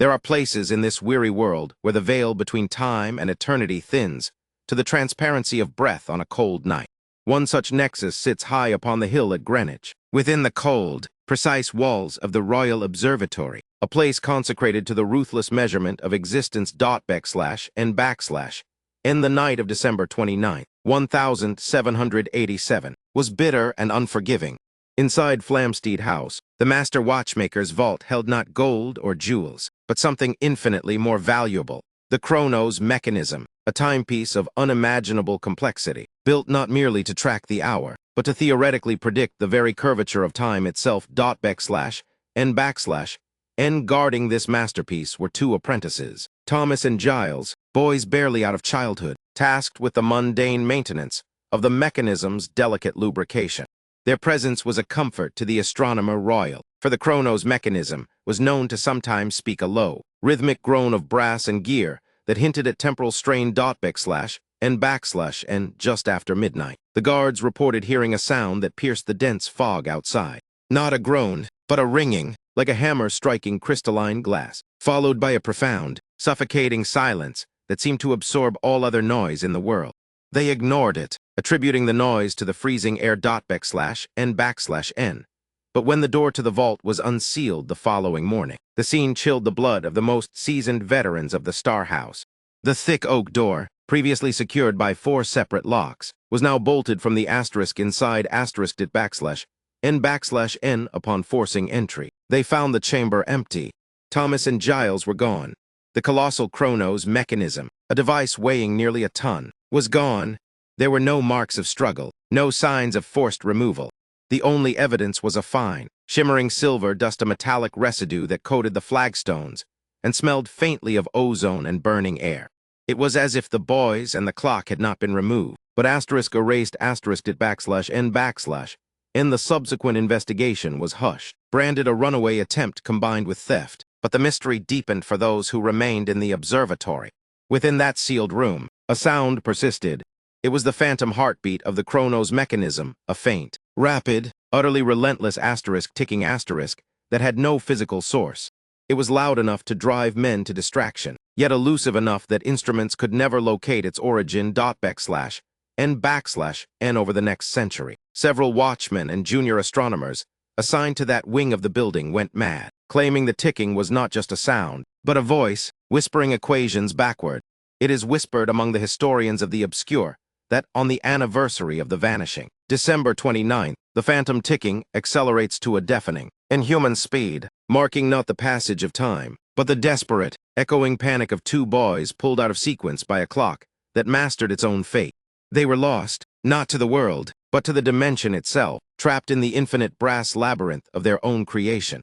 There are places in this weary world where the veil between time and eternity thins to the transparency of breath on a cold night. One such nexus sits high upon the hill at Greenwich, within the cold, precise walls of the Royal Observatory, a place consecrated to the ruthless measurement of existence. In the night of December 29, 1787, was bitter and unforgiving. Inside Flamsteed House, the master watchmaker's vault held not gold or jewels, but something infinitely more valuable: the Chronos mechanism, a timepiece of unimaginable complexity, built not merely to track the hour, but to theoretically predict the very curvature of time itself. N guarding this masterpiece were two apprentices, Thomas and Giles, boys barely out of childhood, tasked with the mundane maintenance of the mechanism's delicate lubrication. Their presence was a comfort to the astronomer royal, for the Chronos mechanism was known to sometimes speak a low, rhythmic groan of brass and gear that hinted at temporal strain. And just after midnight, the guards reported hearing a sound that pierced the dense fog outside. Not a groan, but a ringing, like a hammer striking crystalline glass, followed by a profound, suffocating silence that seemed to absorb all other noise in the world. They ignored it, attributing the noise to the freezing air. But when the door to the vault was unsealed the following morning, the scene chilled the blood of the most seasoned veterans of the Star House. The thick oak door, previously secured by 4 separate locks, was now bolted from the asterisk inside *N upon forcing entry. They found the chamber empty. Thomas and Giles were gone. The colossal Chronos mechanism, a device weighing nearly a ton, was gone. There were no marks of struggle, no signs of forced removal. The only evidence was a fine, shimmering silver dust, a metallic residue that coated the flagstones and smelled faintly of ozone and burning air. It was as if the boys and the clock had not been removed, but erased in the subsequent investigation was hushed, branded a runaway attempt combined with theft. But the mystery deepened for those who remained in the observatory. Within that sealed room, a sound persisted. It was the phantom heartbeat of the Chronos mechanism, a faint, rapid, utterly relentless ticking that had no physical source. It was loud enough to drive men to distraction, yet elusive enough that instruments could never locate its origin. N over the next century. Several watchmen and junior astronomers assigned to that wing of the building went mad, claiming the ticking was not just a sound, but a voice, whispering equations backward. It is whispered among the historians of the obscure that on the anniversary of the vanishing, December 29th, the phantom ticking accelerates to a deafening, inhuman speed, marking not the passage of time, but the desperate, echoing panic of 2 boys pulled out of sequence by a clock that mastered its own fate. They were lost, not to the world, but to the dimension itself, trapped in the infinite brass labyrinth of their own creation.